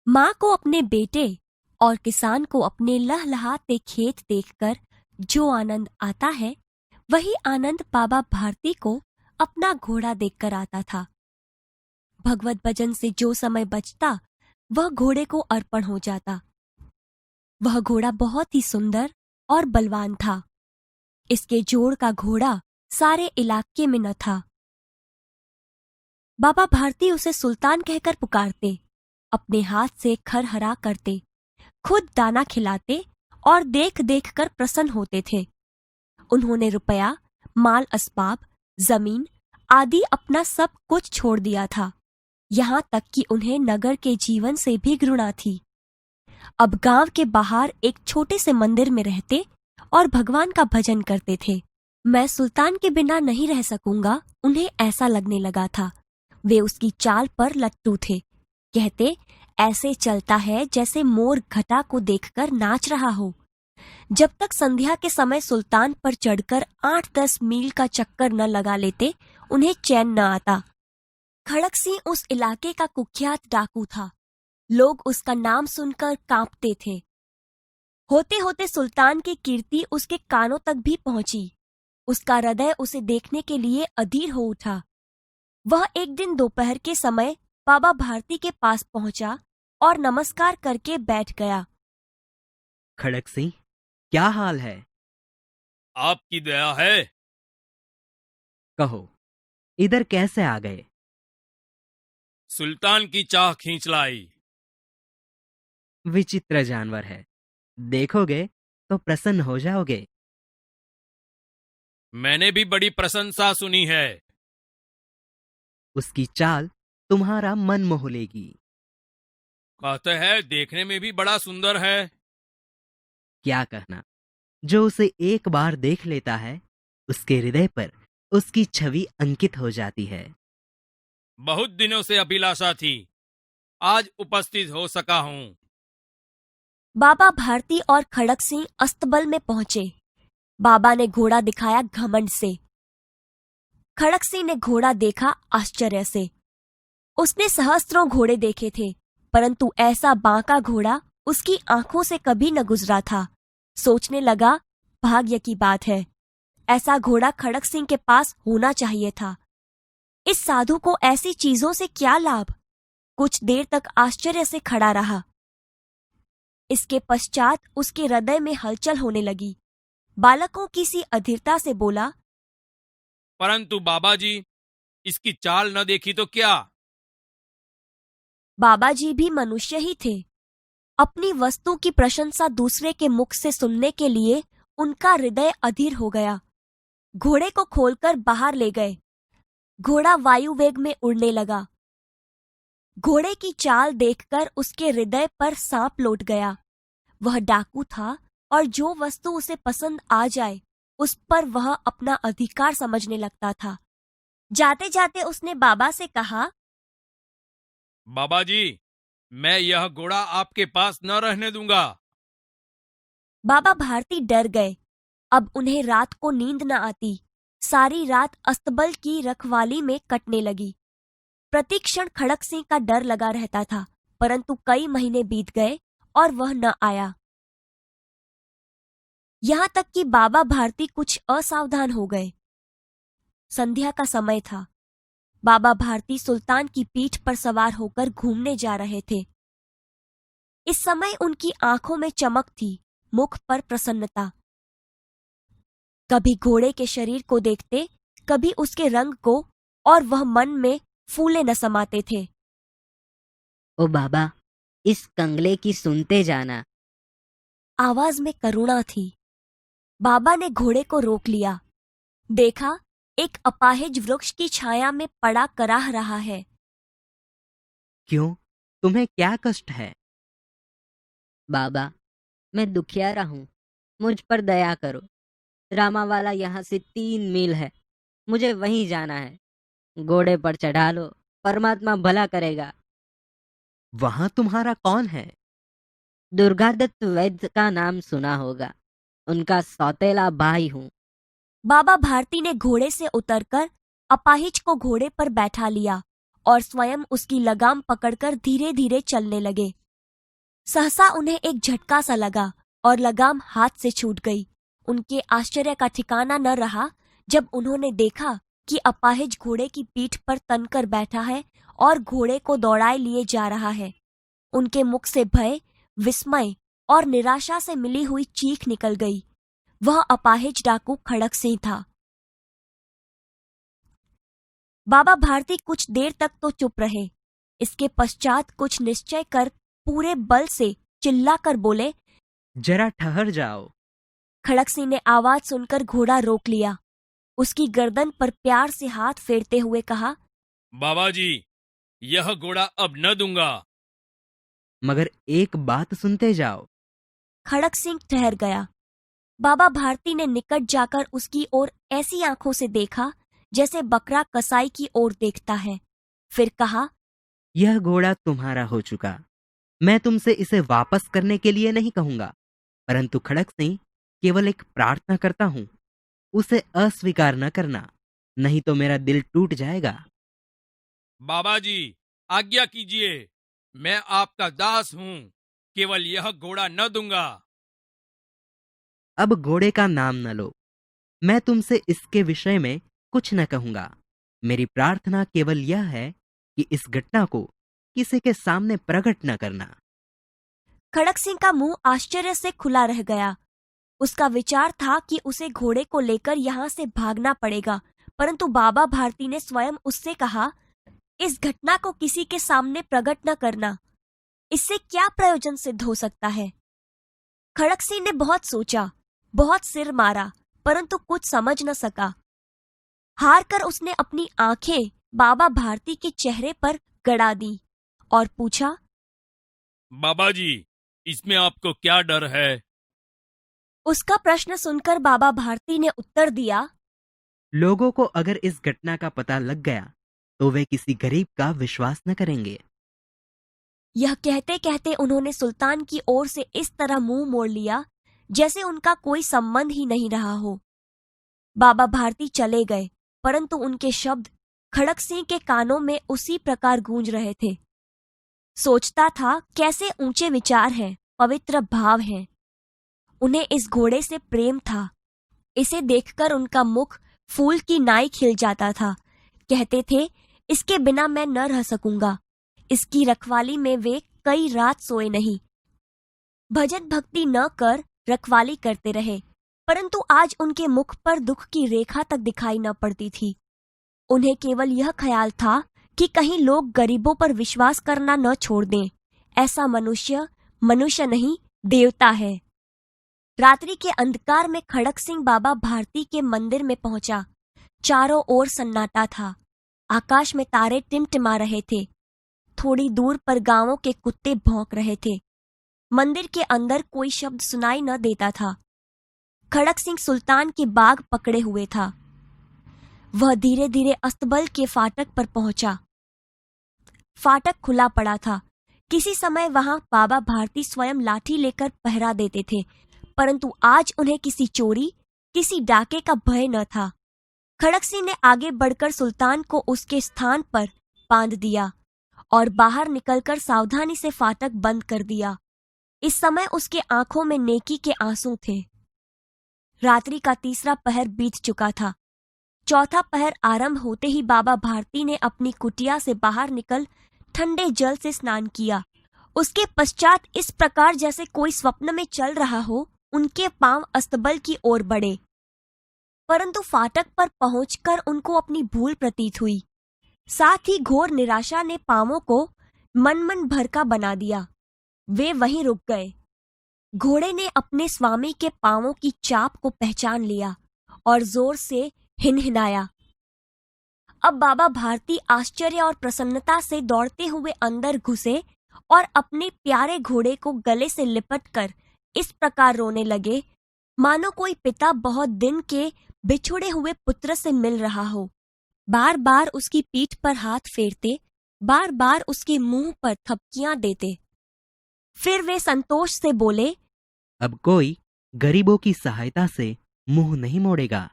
माँ को अपने बेटे और किसान को अपने लहलहाते खेत देखकर जो आनंद आता है, वही आनंद बाबा भारती को अपना घोड़ा देखकर आता था। भगवत भजन से जो समय बचता वह घोड़े को अर्पण हो जाता। वह घोड़ा बहुत ही सुंदर और बलवान था। इसके जोड़ का घोड़ा सारे इलाके में न था। बाबा भारती उसे सुल्तान कहकर पुकारते, अपने हाथ से खरहरा करते, खुद दाना खिलाते और देख देख कर प्रसन्न होते थे। उन्होंने रुपया, माल असबाब, जमीन आदि अपना सब कुछ छोड़ दिया था, यहाँ तक कि उन्हें नगर के जीवन से भी घृणा थी। अब गांव के बाहर एक छोटे से मंदिर में रहते और भगवान का भजन करते थे। मैं सुल्तान के बिना नहीं रह सकूंगा, उन्हें ऐसा लगने लगा था। वे उसकी चाल पर लट्टू थे। कहते, ऐसे चलता है जैसे मोर घटा को देखकर नाच रहा हो। जब तक संध्या के समय सुल्तान पर चढ़कर 8-10 मील का चक्कर न लगा लेते, उन्हें चैन न आता। खड़क सिंह उस इलाके का कुख्यात डाकू था। लोग उसका नाम सुनकर कांपते थे। होते होते सुल्तान की कीर्ति उसके कानों तक भी पहुंची। उसका हृदय उसे देखने के लिए अधीर हो उठा। वह एक दिन दोपहर के समय बाबा भारती के पास पहुंचा और नमस्कार करके बैठ गया। खड़क सिंह, क्या हाल है? आपकी दया है। कहो, इधर कैसे आ गए? सुल्तान की चाह खींच लाई। विचित्र जानवर है, देखोगे तो प्रसन्न हो जाओगे। मैंने भी बड़ी प्रशंसा सुनी है। उसकी चाल तुम्हारा मन मोह लेगी। कहते हैं देखने में भी बड़ा सुंदर है। क्या कहना, जो उसे एक बार देख लेता है, उसके हृदय पर उसकी छवि अंकित हो जाती है। बहुत दिनों से अभिलाषा थी, आज उपस्थित हो सका हूँ। बाबा भारती और खड़क सिंह अस्तबल में पहुंचे। बाबा ने घोड़ा दिखाया घमंड से। खड़क सिंह ने घोड़ा देखा आश्चर्य से। उसने सहस्त्रों घोड़े देखे थे, परंतु ऐसा बांका घोड़ा उसकी आंखों से कभी न गुजरा था। सोचने लगा, भाग्य की बात है, ऐसा घोड़ा खड़क सिंह के पास होना चाहिए था। इस साधु को ऐसी चीजों से क्या लाभ? कुछ देर तक आश्चर्य से खड़ा रहा। इसके पश्चात उसके हृदय में हलचल होने लगी। बालकों की सी अधीरता से बोला, परंतु बाबा जी, इसकी चाल न देखी तो क्या? बाबा जी भी मनुष्य ही थे। अपनी वस्तु की प्रशंसा दूसरे के मुख से सुनने के लिए उनका हृदय अधीर हो गया। घोड़े को खोलकर बाहर ले गए। घोड़ा वायु वेग में उड़ने लगा। घोड़े की चाल देखकर उसके हृदय पर सांप लौट गया। वह डाकू था और जो वस्तु उसे पसंद आ जाए उस पर वह अपना अधिकार समझने लगता था। जाते जाते उसने बाबा से कहा, बाबा जी, मैं यह घोड़ा आपके पास न रहने दूंगा। बाबा भारती डर गए। अब उन्हें रात को नींद न आती। सारी रात अस्तबल की रखवाली में कटने लगी। प्रतिक्षण खड़क सिंह का डर लगा रहता था, परंतु कई महीने बीत गए और वह न आया। यहाँ तक कि बाबा भारती कुछ असावधान हो गए। संध्या का समय था। बाबा भारती सुल्तान की पीठ पर सवार होकर घूमने जा रहे थे। इस समय उनकी आंखों में चमक थी, मुख पर प्रसन्नता। कभी घोड़े के शरीर को देखते, कभी उसके रंग को, और वह मन में फूले न समाते थे। ओ बाबा, इस कंगले की सुनते जाना। आवाज में करुणा थी। बाबा ने घोड़े को रोक लिया। देखा, एक अपाहिज वृक्ष की छाया में पड़ा कराह रहा है। क्यों, तुम्हें क्या कष्ट है? बाबा, मैं दुखियारा हूँ, मुझ पर दया करो। रामावाला यहाँ से 3 मील है, मुझे वहीं जाना है। घोड़े पर चढ़ा लो, परमात्मा भला करेगा। वहां तुम्हारा कौन है? दुर्गादत्त वैद्य का नाम सुना होगा, उनका सौतेला भाई हूँ। बाबा भारती ने घोड़े से उतरकर अपाहिज को घोड़े पर बैठा लिया और स्वयं उसकी लगाम पकड़कर धीरे धीरे चलने लगे। सहसा उन्हें एक झटका सा लगा और लगाम हाथ से छूट गई। उनके आश्चर्य का ठिकाना न रहा जब उन्होंने देखा कि अपाहिज घोड़े की पीठ पर तनकर बैठा है और घोड़े को दौड़ाए लिए जा रहा है। उनके मुख से भय, विस्मय और निराशा से मिली हुई चीख निकल गई। वह अपाहिज डाकू खड़क सिंह था। बाबा भारती कुछ देर तक तो चुप रहे। इसके पश्चात कुछ निश्चय कर पूरे बल से चिल्लाकर बोले, जरा ठहर जाओ। खड़क सिंह ने आवाज सुनकर घोड़ा रोक लिया। उसकी गर्दन पर प्यार से हाथ फेरते हुए कहा, बाबा जी, यह घोड़ा अब न दूंगा। मगर एक बात सुनते जाओ। खड़क सिंह ठहर गया। बाबा भारती ने निकट जाकर उसकी ओर ऐसी आंखों से देखा जैसे बकरा कसाई की ओर देखता है। फिर कहा, यह घोड़ा तुम्हारा हो चुका। मैं तुमसे इसे वापस करने के लिए नहीं कहूंगा, परंतु खड़क सिंह, केवल एक प्रार्थना करता हूं, उसे अस्वीकार न करना, नहीं तो मेरा दिल टूट जाएगा। बाबा जी, आज्ञा कीजिए, मैं आपका दास हूँ, केवल यह घोड़ा न दूंगा। अब घोड़े का नाम न लो। मैं तुमसे इसके विषय में कुछ न कहूंगा। मेरी प्रार्थना केवल यह है कि इस घटना को किसी के सामने प्रकट न करना। खड़क सिंह का मुंह आश्चर्य से खुला रह गया। उसका विचार था कि उसे घोड़े को लेकर यहाँ से भागना पड़ेगा, परंतु बाबा भारती ने स्वयं उससे कहा, इस घटना को किसी के सामने प्रकट न करना। इससे क्या प्रयोजन सिद्ध हो सकता है? खड़क सिंह ने बहुत सोचा, बहुत सिर मारा, परंतु कुछ समझ न सका। हार कर उसने अपनी आंखें बाबा भारती के चेहरे पर गड़ा दी और पूछा, बाबा जी, इसमें आपको क्या डर है? उसका प्रश्न सुनकर बाबा भारती ने उत्तर दिया, लोगों को अगर इस घटना का पता लग गया तो वे किसी गरीब का विश्वास न करेंगे। यह कहते कहते उन्होंने सुल्तान की ओर से इस तरह मुंह मोड़ लिया जैसे उनका कोई संबंध ही नहीं रहा हो। बाबा भारती चले गए, परंतु उनके शब्द खड़क सिंह के कानों में उसी प्रकार गूंज रहे थे। सोचता था, कैसे ऊंचे विचार हैं, पवित्र भाव हैं। उन्हें इस घोड़े से प्रेम था। इसे देखकर उनका मुख फूल की नाई खिल जाता था। कहते थे, इसके बिना मैं न रह सकूंगा। इसकी रखवाली में वे कई रात सोए नहीं। भजन भक्ति न कर रखवाली करते रहे, परंतु आज उनके मुख पर दुख की रेखा तक दिखाई न पड़ती थी। उन्हें केवल यह ख्याल था कि कहीं लोग गरीबों पर विश्वास करना न छोड़ दें। ऐसा मनुष्य मनुष्य नहीं, देवता है। रात्रि के अंधकार में खड़क सिंह बाबा भारती के मंदिर में पहुंचा। चारों ओर सन्नाटा था। आकाश में तारे टिमटिमा रहे थे। थोड़ी दूर पर गांवों के कुत्ते भौंक रहे थे। मंदिर के अंदर कोई शब्द सुनाई न देता था। खड़क सिंह सुल्तान के बाग पकड़े हुए था। वह धीरे धीरे अस्तबल के फाटक पर पहुंचा। फाटक खुला पड़ा था। किसी समय वहां बाबा भारती स्वयं लाठी लेकर पहरा देते थे, परंतु आज उन्हें किसी चोरी, किसी डाके का भय न था। खड़क सिंह ने आगे बढ़कर सुल्तान को उसके स्थान पर बांध दिया और बाहर निकलकर सावधानी से फाटक बंद कर दिया। इस समय उसके आंखों में नेकी के आंसू थे। रात्रि का तीसरा पहर बीत चुका था। चौथा पहर आरंभ होते ही बाबा भारती ने अपनी कुटिया से बाहर निकल ठंडे जल से स्नान किया। उसके पश्चात इस प्रकार जैसे कोई स्वप्न में चल रहा हो, उनके पांव अस्तबल की ओर बढ़े, परंतु फाटक पर पहुंचकर उनको अपनी भूल प्रतीत हुई। साथ ही घोर निराशा ने पांवों को मन भर का बना दिया। वे वहीं रुक गए। घोड़े ने अपने स्वामी के पांवों की चाप को पहचान लिया और जोर से हिनहिनाया। अब बाबा भारती आश्चर्य और प्रसन्नता से दौड़ते हुए अंदर घुसे और अपने प्यारे घोड़े को गले से लिपटकर इस प्रकार रोने लगे, मानो कोई पिता बहुत दिन के बिछुड़े हुए पुत्र से मिल रहा हो। बार बार उसकी पीठ पर हाथ फेरते, बार बार उसके मुंह पर थपकियां देते। फिर वे संतोष से बोले, अब कोई गरीबों की सहायता से मुंह नहीं मोड़ेगा।